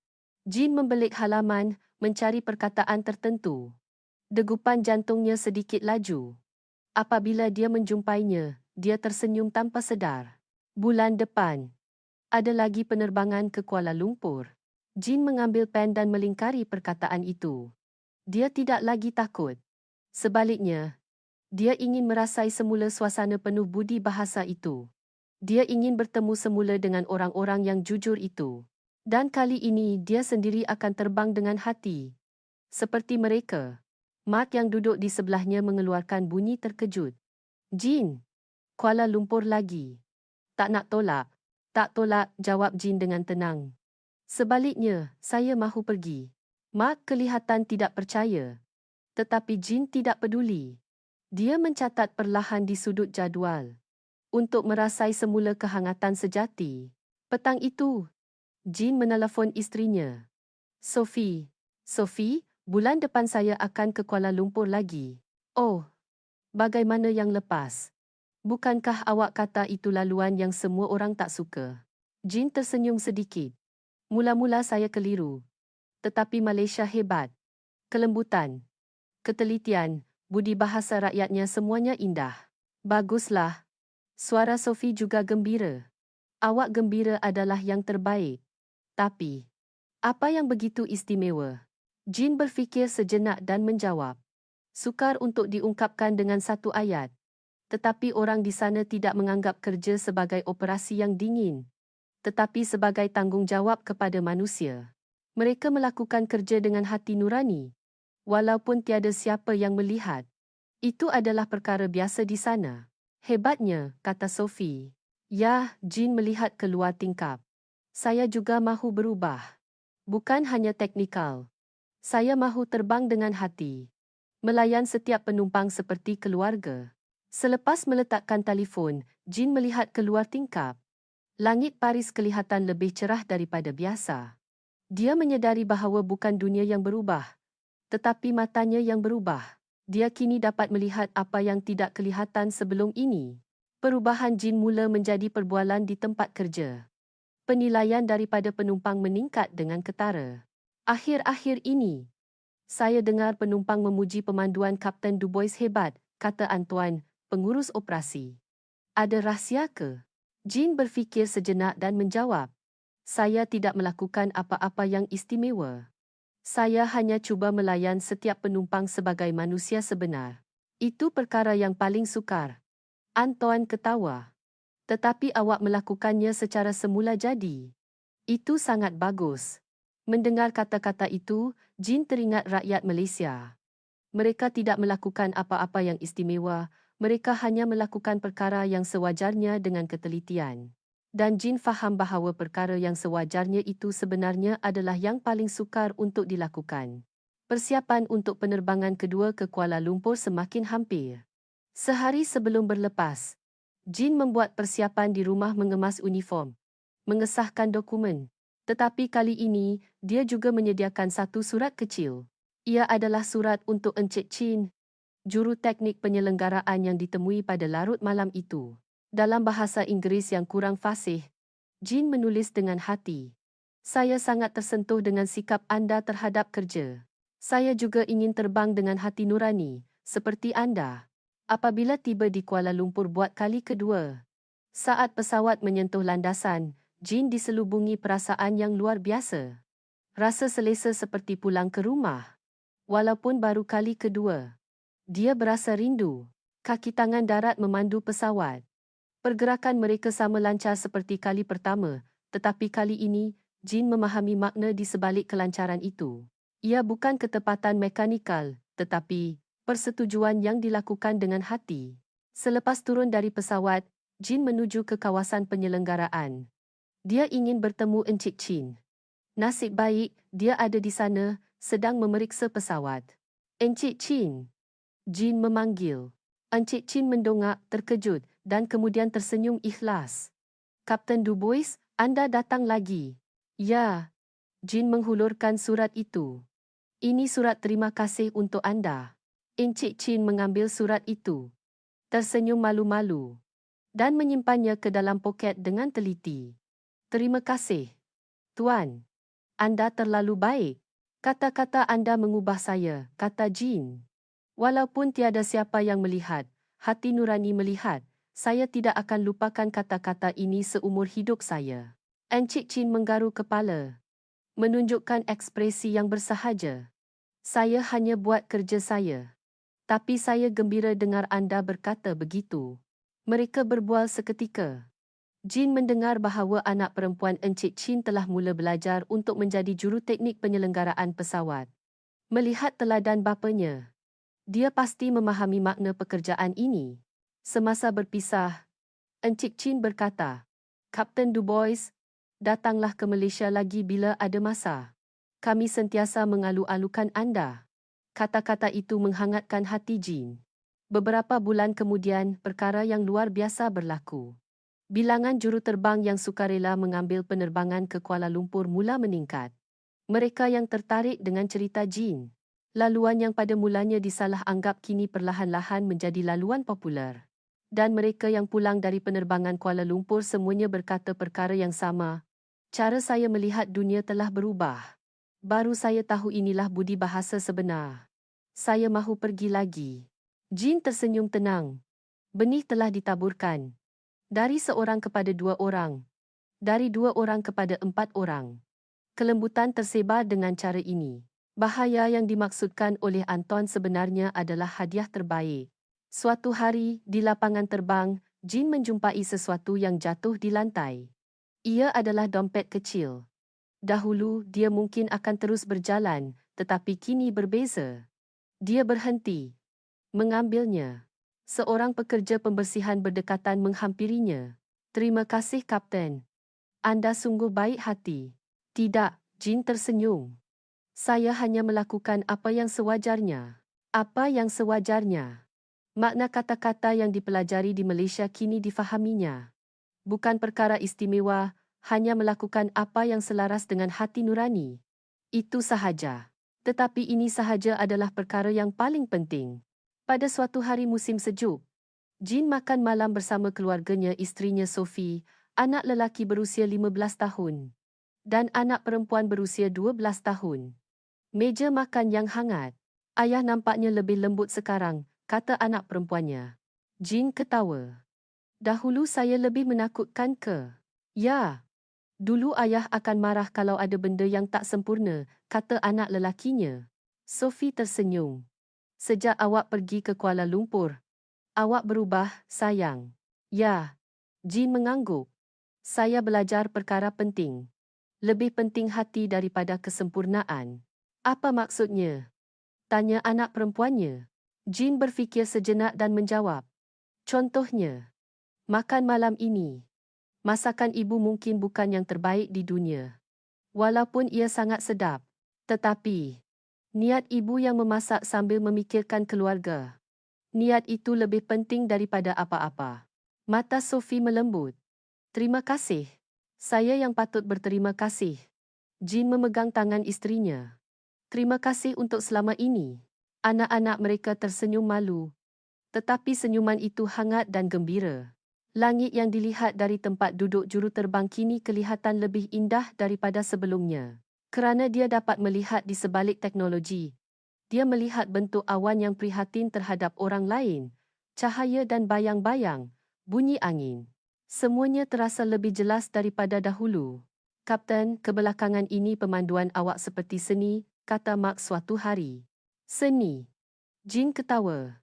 Jin membelik halaman, mencari perkataan tertentu. Degupan jantungnya sedikit laju. Apabila dia menjumpainya, dia tersenyum tanpa sedar. Bulan depan. Ada lagi penerbangan ke Kuala Lumpur. Jin mengambil pen dan melingkari perkataan itu. Dia tidak lagi takut. Sebaliknya, dia ingin merasai semula suasana penuh budi bahasa itu. Dia ingin bertemu semula dengan orang-orang yang jujur itu. Dan kali ini dia sendiri akan terbang dengan hati. Seperti mereka. Mark yang duduk di sebelahnya mengeluarkan bunyi terkejut. "Jin, Kuala Lumpur lagi." "Tak nak tolak." "Tak tolak," jawab Jin dengan tenang. "Sebaliknya, saya mahu pergi." Mark kelihatan tidak percaya. Tetapi Jin tidak peduli. Dia mencatat perlahan di sudut jadual. Untuk merasai semula kehangatan sejati. Petang itu, Jin menelefon isterinya. Sophie, bulan depan saya akan ke Kuala Lumpur lagi." "Oh, bagaimana yang lepas? Bukankah awak kata itu laluan yang semua orang tak suka?" Jin tersenyum sedikit. "Mula-mula saya keliru. Tetapi Malaysia hebat. Kelembutan, ketelitian, budi bahasa rakyatnya semuanya indah." "Baguslah." Suara Sophie juga gembira. "Awak gembira adalah yang terbaik. Tapi, apa yang begitu istimewa?" Jin berfikir sejenak dan menjawab. Sukar untuk diungkapkan dengan satu ayat. Tetapi orang di sana tidak menganggap kerja sebagai operasi yang dingin, tetapi sebagai tanggungjawab kepada manusia. Mereka melakukan kerja dengan hati nurani, walaupun tiada siapa yang melihat. Itu adalah perkara biasa di sana. "Hebatnya," kata Sophie. "Ya," Jin melihat keluar tingkap. "Saya juga mahu berubah. Bukan hanya teknikal. Saya mahu terbang dengan hati. Melayan setiap penumpang seperti keluarga." Selepas meletakkan telefon, Jin melihat keluar tingkap. Langit Paris kelihatan lebih cerah daripada biasa. Dia menyedari bahawa bukan dunia yang berubah, tetapi matanya yang berubah. Dia kini dapat melihat apa yang tidak kelihatan sebelum ini. Perubahan Jin mula menjadi perbualan di tempat kerja. Penilaian daripada penumpang meningkat dengan ketara. "Akhir-akhir ini, saya dengar penumpang memuji pemanduan Kapten Dubois hebat," kata Antoine, pengurus operasi. "Ada rahsia ke?" Jin berfikir sejenak dan menjawab. "Saya tidak melakukan apa-apa yang istimewa. Saya hanya cuba melayan setiap penumpang sebagai manusia sebenar. Itu perkara yang paling sukar." Antoine ketawa. "Tetapi awak melakukannya secara semula jadi. Itu sangat bagus." Mendengar kata-kata itu, Jin teringat rakyat Malaysia. Mereka tidak melakukan apa-apa yang istimewa, mereka hanya melakukan perkara yang sewajarnya dengan ketelitian. Dan Jin faham bahawa perkara yang sewajarnya itu sebenarnya adalah yang paling sukar untuk dilakukan. Persiapan untuk penerbangan kedua ke Kuala Lumpur semakin hampir. Sehari sebelum berlepas, Jin membuat persiapan di rumah mengemas uniform, mengesahkan dokumen. Tetapi kali ini, dia juga menyediakan satu surat kecil. Ia adalah surat untuk Encik Chin, juru teknik penyelenggaraan yang ditemui pada larut malam itu. Dalam bahasa Inggeris yang kurang fasih, Jin menulis dengan hati. Saya sangat tersentuh dengan sikap anda terhadap kerja. Saya juga ingin terbang dengan hati nurani, seperti anda. Apabila tiba di Kuala Lumpur buat kali kedua. Saat pesawat menyentuh landasan, Jin diselubungi perasaan yang luar biasa. Rasa selesa seperti pulang ke rumah. Walaupun baru kali kedua. Dia berasa rindu. Kaki tangan darat memandu pesawat. Pergerakan mereka sama lancar seperti kali pertama, tetapi kali ini, Jin memahami makna di sebalik kelancaran itu. Ia bukan ketepatan mekanikal, tetapi persetujuan yang dilakukan dengan hati. Selepas turun dari pesawat, Jin menuju ke kawasan penyelenggaraan. Dia ingin bertemu Encik Chin. Nasib baik, dia ada di sana, sedang memeriksa pesawat. Encik Chin. Jin memanggil. Encik Chin mendongak, terkejut, dan kemudian tersenyum ikhlas. Kapten Dubois, anda datang lagi. Ya. Jin menghulurkan surat itu. Ini surat terima kasih untuk anda. Encik Chin mengambil surat itu. Tersenyum malu-malu. Dan menyimpannya ke dalam poket dengan teliti. Terima kasih. Tuan. Anda terlalu baik. Kata-kata anda mengubah saya, kata Jin. Walaupun tiada siapa yang melihat, hati nurani melihat, saya tidak akan lupakan kata-kata ini seumur hidup saya. Encik Chin menggaru kepala. Menunjukkan ekspresi yang bersahaja. Saya hanya buat kerja saya. Tapi saya gembira dengar anda berkata begitu. Mereka berbual seketika. Jin mendengar bahawa anak perempuan Encik Chin telah mula belajar untuk menjadi juruteknik penyelenggaraan pesawat. Melihat teladan bapanya, dia pasti memahami makna pekerjaan ini. Semasa berpisah, Encik Chin berkata, Kapten Dubois, datanglah ke Malaysia lagi bila ada masa. Kami sentiasa mengalu-alukan anda. Kata-kata itu menghangatkan hati Jin. Beberapa bulan kemudian, perkara yang luar biasa berlaku. Bilangan juruterbang yang sukarela mengambil penerbangan ke Kuala Lumpur mula meningkat. Mereka yang tertarik dengan cerita Jin. Laluan yang pada mulanya disalah anggap kini perlahan-lahan menjadi laluan popular. Dan mereka yang pulang dari penerbangan Kuala Lumpur semuanya berkata perkara yang sama. Cara saya melihat dunia telah berubah. Baru saya tahu inilah budi bahasa sebenar. Saya mahu pergi lagi. Jin tersenyum tenang. Benih telah ditaburkan. Dari seorang kepada 2 orang. Dari 2 orang kepada 4 orang. Kelembutan tersebar dengan cara ini. Bahaya yang dimaksudkan oleh Anton sebenarnya adalah hadiah terbaik. Suatu hari, di lapangan terbang, Jin menjumpai sesuatu yang jatuh di lantai. Ia adalah dompet kecil. Dahulu, dia mungkin akan terus berjalan, tetapi kini berbeza. Dia berhenti. Mengambilnya. Seorang pekerja pembersihan berdekatan menghampirinya. Terima kasih, Kapten. Anda sungguh baik hati. Tidak, Jin tersenyum. Saya hanya melakukan apa yang sewajarnya. Apa yang sewajarnya? Makna kata-kata yang dipelajari di Malaysia kini difahaminya. Bukan perkara istimewa, hanya melakukan apa yang selaras dengan hati nurani. Itu sahaja. Tetapi ini sahaja adalah perkara yang paling penting. Pada suatu hari musim sejuk, Jin makan malam bersama keluarganya, isterinya Sophie, anak lelaki berusia 15 tahun, dan anak perempuan berusia 12 tahun. Meja makan yang hangat. Ayah nampaknya lebih lembut sekarang, kata anak perempuannya. Jin ketawa. Dahulu saya lebih menakutkan ke? Ya. Dulu ayah akan marah kalau ada benda yang tak sempurna, kata anak lelakinya. Sophie tersenyum. Sejak awak pergi ke Kuala Lumpur, awak berubah, sayang. Ya. Jin mengangguk. Saya belajar perkara penting. Lebih penting hati daripada kesempurnaan. Apa maksudnya? Tanya anak perempuannya. Jin berfikir sejenak dan menjawab. Contohnya, makan malam ini. Masakan ibu mungkin bukan yang terbaik di dunia. Walaupun ia sangat sedap. Tetapi, niat ibu yang memasak sambil memikirkan keluarga. Niat itu lebih penting daripada apa-apa. Mata Sophie melembut. Terima kasih. Saya yang patut berterima kasih. Jin memegang tangan isterinya. Terima kasih untuk selama ini. Anak-anak mereka tersenyum malu. Tetapi senyuman itu hangat dan gembira. Langit yang dilihat dari tempat duduk juruterbang kini kelihatan lebih indah daripada sebelumnya. Kerana dia dapat melihat di sebalik teknologi. Dia melihat bentuk awan yang prihatin terhadap orang lain, cahaya dan bayang-bayang, bunyi angin. Semuanya terasa lebih jelas daripada dahulu. Kapten, kebelakangan ini pemanduan awak seperti seni, kata Mark suatu hari. Seni. Jean ketawa.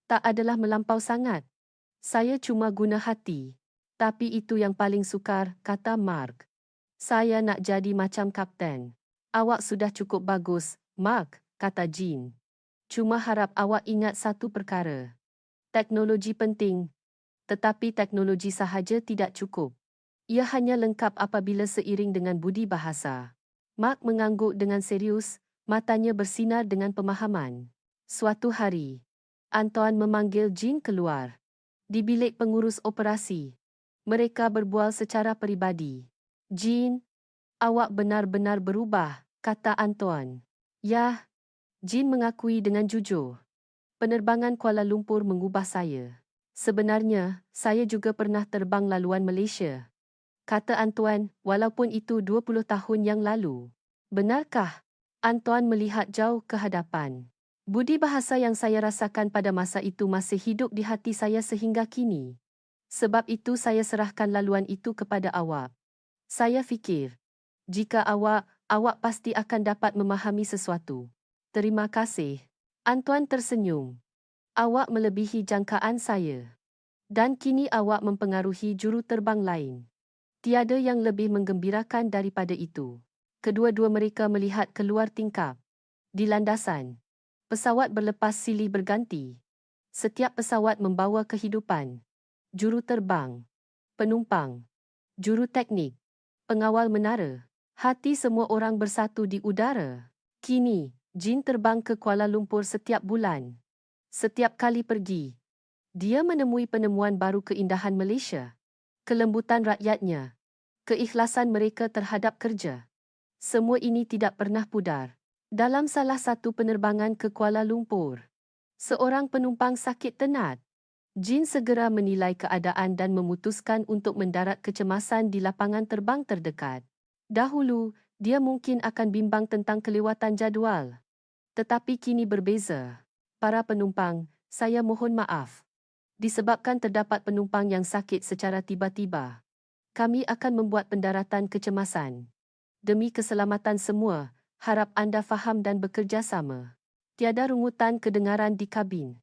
Tak adalah melampau sangat. Saya cuma guna hati. Tapi itu yang paling sukar, kata Mark. Saya nak jadi macam kapten. Awak sudah cukup bagus, Mark, kata Jean. Cuma harap awak ingat satu perkara. Teknologi penting. Tetapi teknologi sahaja tidak cukup. Ia hanya lengkap apabila seiring dengan budi bahasa. Mark mengangguk dengan serius, matanya bersinar dengan pemahaman. Suatu hari, Antoine memanggil Jean keluar. Di bilik pengurus operasi. Mereka berbual secara peribadi. Jean, awak benar-benar berubah, kata Antoine. Ya, Jean mengakui dengan jujur. Penerbangan Kuala Lumpur mengubah saya. Sebenarnya, saya juga pernah terbang laluan Malaysia. Kata Antoine, walaupun itu 20 tahun yang lalu. Benarkah? Antoine melihat jauh ke hadapan. Budi bahasa yang saya rasakan pada masa itu masih hidup di hati saya sehingga kini. Sebab itu saya serahkan laluan itu kepada awak. Saya fikir, jika awak pasti akan dapat memahami sesuatu. Terima kasih. Antoine tersenyum. Awak melebihi jangkaan saya. Dan kini awak mempengaruhi juruterbang lain. Tiada yang lebih menggembirakan daripada itu. Kedua-dua mereka melihat keluar tingkap. Di landasan. Pesawat berlepas silih berganti. Setiap pesawat membawa kehidupan. Juruterbang. Penumpang. Juru teknik. Pengawal menara. Hati semua orang bersatu di udara. Kini, Jean terbang ke Kuala Lumpur setiap bulan. Setiap kali pergi, dia menemui penemuan baru keindahan Malaysia. Kelembutan rakyatnya. Keikhlasan mereka terhadap kerja. Semua ini tidak pernah pudar. Dalam salah satu penerbangan ke Kuala Lumpur, seorang penumpang sakit tenat. Jean segera menilai keadaan dan memutuskan untuk mendarat kecemasan di lapangan terbang terdekat. Dahulu, dia mungkin akan bimbang tentang kelewatan jadual. Tetapi kini berbeza. Para penumpang, saya mohon maaf. Disebabkan terdapat penumpang yang sakit secara tiba-tiba, kami akan membuat pendaratan kecemasan. Demi keselamatan semua, harap anda faham dan bekerja sama. Tiada rungutan kedengaran di kabin.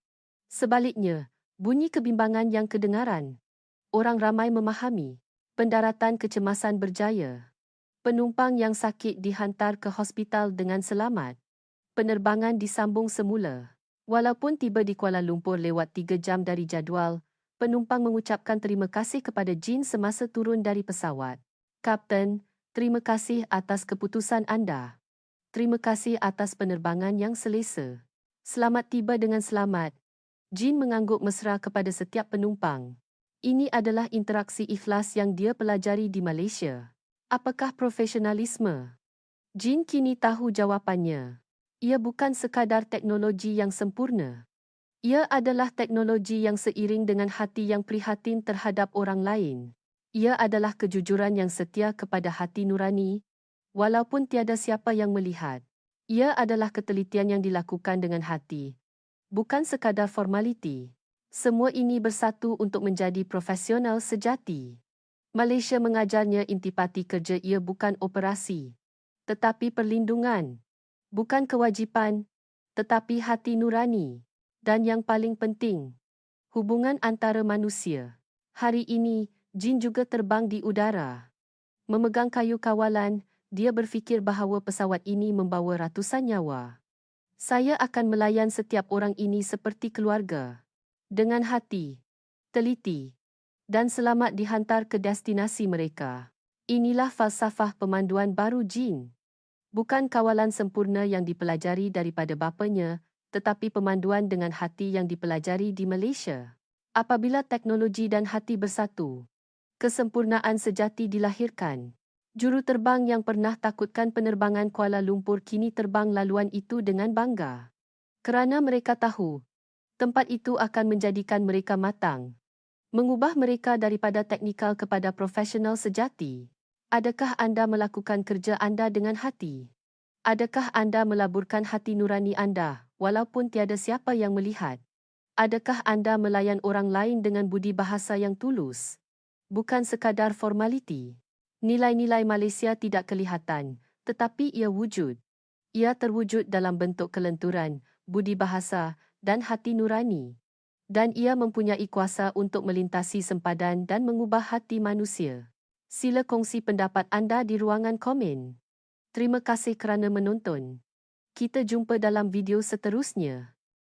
Sebaliknya, bunyi kebimbangan yang kedengaran. Orang ramai memahami. Pendaratan kecemasan berjaya. Penumpang yang sakit dihantar ke hospital dengan selamat. Penerbangan disambung semula. Walaupun tiba di Kuala Lumpur lewat 3 jam dari jadual, penumpang mengucapkan terima kasih kepada Jean semasa turun dari pesawat. Kapten, terima kasih atas keputusan anda. Terima kasih atas penerbangan yang selesa. Selamat tiba dengan selamat. Jean mengangguk mesra kepada setiap penumpang. Ini adalah interaksi ikhlas yang dia pelajari di Malaysia. Apakah profesionalisme? Jean kini tahu jawapannya. Ia bukan sekadar teknologi yang sempurna. Ia adalah teknologi yang seiring dengan hati yang prihatin terhadap orang lain. Ia adalah kejujuran yang setia kepada hati nurani, walaupun tiada siapa yang melihat. Ia adalah ketelitian yang dilakukan dengan hati, bukan sekadar formaliti. Semua ini bersatu untuk menjadi profesional sejati. Malaysia mengajarnya intipati kerja ia bukan operasi, tetapi perlindungan. Bukan kewajipan, tetapi hati nurani. Dan yang paling penting, hubungan antara manusia. Hari ini, Jean juga terbang di udara. Memegang kayu kawalan, dia berfikir bahawa pesawat ini membawa ratusan nyawa. Saya akan melayan setiap orang ini seperti keluarga. Dengan hati, teliti, dan selamat dihantar ke destinasi mereka. Inilah falsafah pemanduan baru Jean. Bukan kawalan sempurna yang dipelajari daripada bapanya, tetapi pemanduan dengan hati yang dipelajari di Malaysia. Apabila teknologi dan hati bersatu, kesempurnaan sejati dilahirkan. Juruterbang yang pernah takutkan penerbangan Kuala Lumpur kini terbang laluan itu dengan bangga. Kerana mereka tahu, tempat itu akan menjadikan mereka matang. Mengubah mereka daripada teknikal kepada profesional sejati. Adakah anda melakukan kerja anda dengan hati? Adakah anda melaburkan hati nurani anda, walaupun tiada siapa yang melihat? Adakah anda melayan orang lain dengan budi bahasa yang tulus? Bukan sekadar formaliti. Nilai-nilai Malaysia tidak kelihatan, tetapi ia wujud. Ia terwujud dalam bentuk kelenturan, budi bahasa, dan hati nurani. Dan ia mempunyai kuasa untuk melintasi sempadan dan mengubah hati manusia. Sila kongsi pendapat anda di ruangan komen. Terima kasih kerana menonton. Kita jumpa dalam video seterusnya.